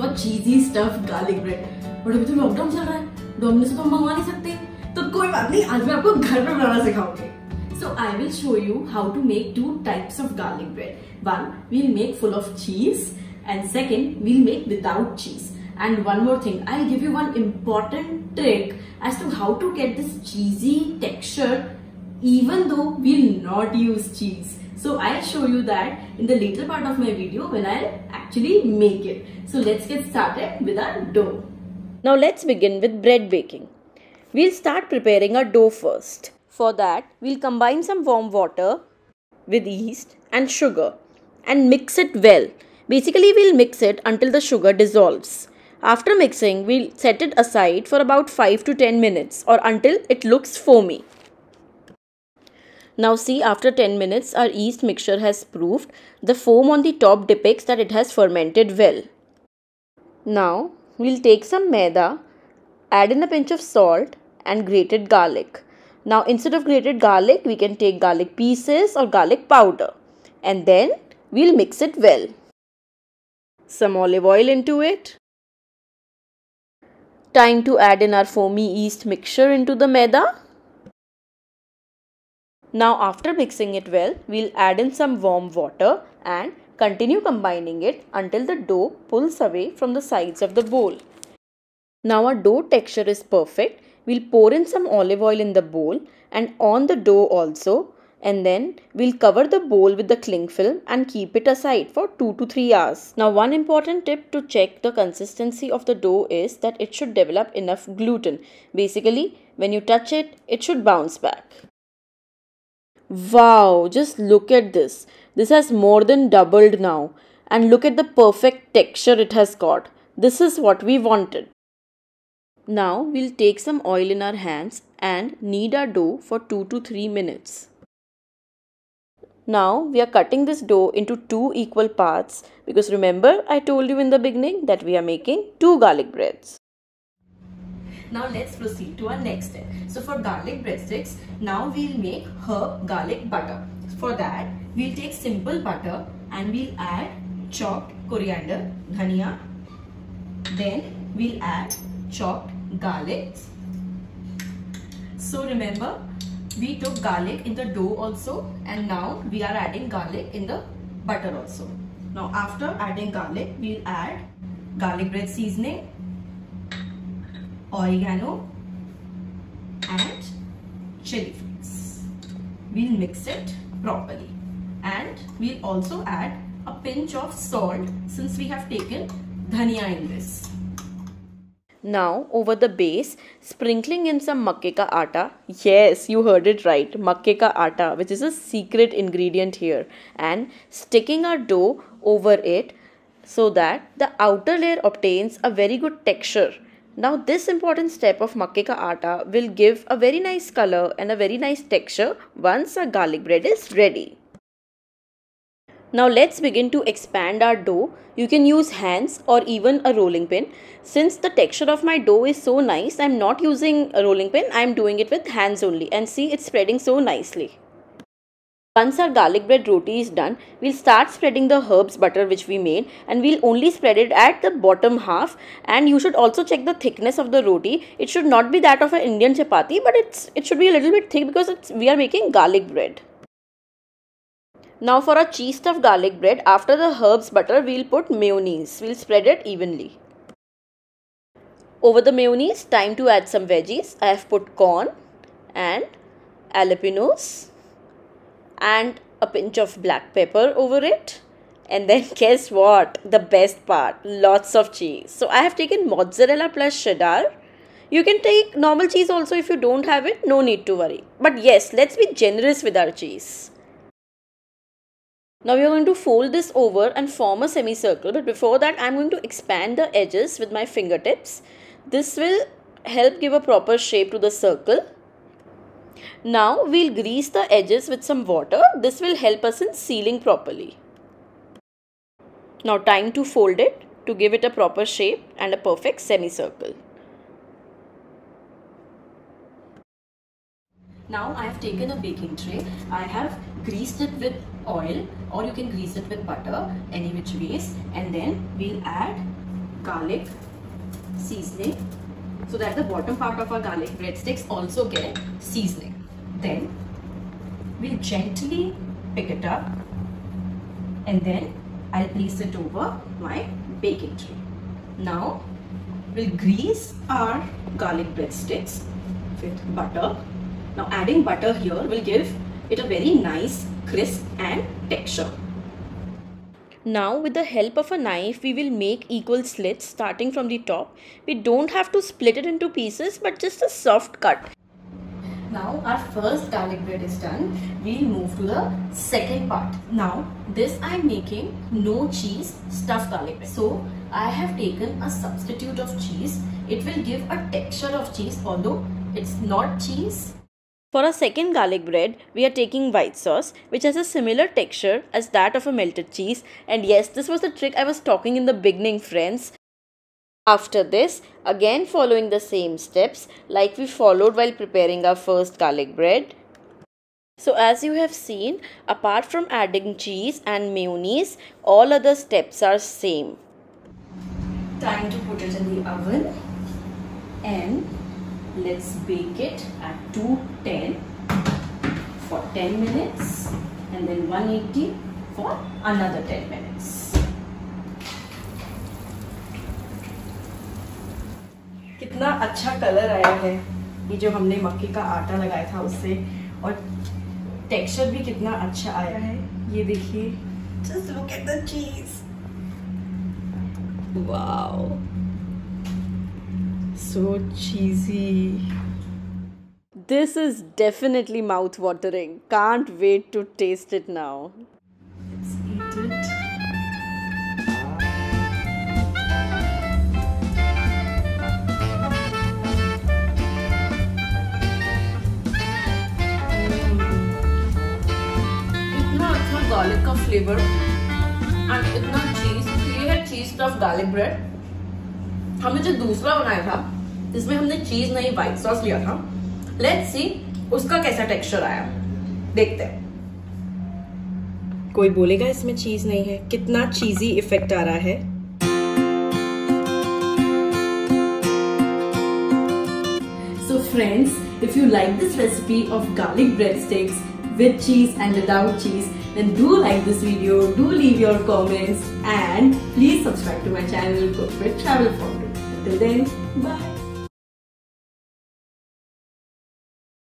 for cheesy stuffed garlic bread. But अभी तो lockdown चल रहा है, डोमिनोज से तो हम मंगवा नहीं सकते, तो कोई बात नहीं, आज मैं आपको घर पे बनाना सिखाऊंगी. So I will show you how to make two types of garlic bread. One we'll make full of cheese, and second we'll make without cheese. And one more thing, I'll give you one important trick as to how to get this cheesy texture even though we'll not use cheese. So I'll show you that in the later part of my video when I'll actually make it. So let's get started with our dough. Now let's begin with bread baking. We'll start preparing our dough first. For that, we'll combine some warm water with yeast and sugar and mix it well. Basically, we'll mix it until the sugar dissolves. After mixing, we'll set it aside for about 5 to 10 minutes or until it looks foamy. Now see, after 10 minutes, our yeast mixture has proofed. The foam on the top depicts that it has fermented well. Now, we'll take some maida, add in a pinch of salt and grated garlic. Now instead of grated garlic, we can take garlic pieces or garlic powder, and then we'll mix it well. Some olive oil into it. Time to add in our foamy yeast mixture into the maida. Now after mixing it well, we'll add in some warm water and continue combining it until the dough pulls away from the sides of the bowl. Now our dough texture is perfect. We'll pour in some olive oil in the bowl and on the dough also, and then we'll cover the bowl with the cling film and keep it aside for 2 to 3 hours. Now one important tip to check the consistency of the dough is that it should develop enough gluten. Basically, when you touch it, it should bounce back. Wow, just look at this. This has more than doubled now, and look at the perfect texture it has got. This is what we wanted. Now we'll take some oil in our hands and knead our dough for 2 to 3 minutes. Now we are cutting this dough into 2 equal parts because remember I told you in the beginning that we are making 2 garlic breads. Now let's proceed to our next step. So for garlic breadsticks, now we'll make herb garlic butter. For that, we'll take simple butter and we'll add chopped coriander, dhania. Then we'll add chopped garlic. So remember, we took garlic in the dough also, and now we are adding garlic in the butter also. Now after adding garlic, we'll add garlic bread seasoning, oregano and chili flakes. We'll mix it properly, and we'll also add a pinch of salt since we have taken dhania in this. Now over the base, sprinkling in some makke ka atta. Yes, you heard it right, makke ka atta, which is a secret ingredient here, and sticking our dough over it so that the outer layer obtains a very good texture. Now this important step of makke ka atta will give a very nice color and a very nice texture once our garlic bread is ready. Now let's begin to expand our dough. You can use hands or even a rolling pin. Since the texture of my dough is so nice, I'm not using a rolling pin. I'm doing it with hands only, and see, it's spreading so nicely. Once our garlic bread roti is done, we'll start spreading the herbs butter which we made, and we'll only spread it at the bottom half. And you should also check the thickness of the roti. It should not be that of an Indian chapati, but it should be a little bit thick because we are making garlic bread. Now for our cheese stuffed garlic bread, after the herbs butter, we'll put mayonnaise. We'll spread it evenly. Over the mayonnaise, time to add some veggies. I have put corn and jalapenos and a pinch of black pepper over it. And then guess what? The best part, lots of cheese. So I have taken mozzarella plus cheddar. You can take normal cheese also if you don't have it, no need to worry. But yes, let's be generous with our cheese. Now we are going to fold this over and form a semicircle, but before that I am going to expand the edges with my fingertips. This will help give a proper shape to the circle. Now we'll grease the edges with some water. This will help us in sealing properly. Now time to fold it to give it a proper shape and a perfect semicircle. Now I have taken a baking tray. I have greased it with oil, or you can grease it with butter, any which ways, and then we'll add garlic seasoning so that the bottom part of our garlic breadsticks also get seasoning. Then we'll gently pick it up and then I'll place it over my baking tray. Now we'll grease our garlic breadsticks with butter. Now adding butter here will give it a very nice crisp and texture. Now with the help of a knife, we will make equal slits starting from the top. We don't have to split it into pieces, but just a soft cut. Now our first garlic bread is done. We'll move to the second part. Now this I'm making no cheese stuffed garlic bread. So I have taken a substitute of cheese. It will give a texture of cheese although it's not cheese. For our second garlic bread, we are taking white sauce, which has a similar texture as that of a melted cheese. And yes, this was the trick I was talking in the beginning, friends. After this, again following the same steps like we followed while preparing our first garlic bread. So as you have seen, apart from adding cheese and mayonnaise, all other steps are same. Time to put it in the oven and let's bake it at 210 for 10 minutes and then 180 for another 10 minutes. कितना अच्छा colour आया है ये जो हमने मक्के का आटा लगाया था उससे, और टेक्सचर भी कितना अच्छा आया है. ये देखिए, just look at the cheese. Wow. So cheesy. This is definitely mouth-watering. Can't wait to taste it now. Let's eat it. इतना अच्छा गार्लिक का फ्लेवर और इतना चीज. ये है चीज स्टफ गार्लिक ब्रेड. हमने जो दूसरा बनाया था जिसमें हमने चीज नहीं व्हाइट सॉस लिया था, लेट्स सी उसका कैसा टेक्सचर आया, देखते हैं. कोई बोलेगा इसमें चीज नहीं है, कितना चीजी इफेक्ट आ रहा है. So friends, if you like this recipe of garlic breadsticks with cheese and without cheese, then do like this video, do leave your comments and please subscribe to my channel Cook with Travel Fondue. Till then, bye.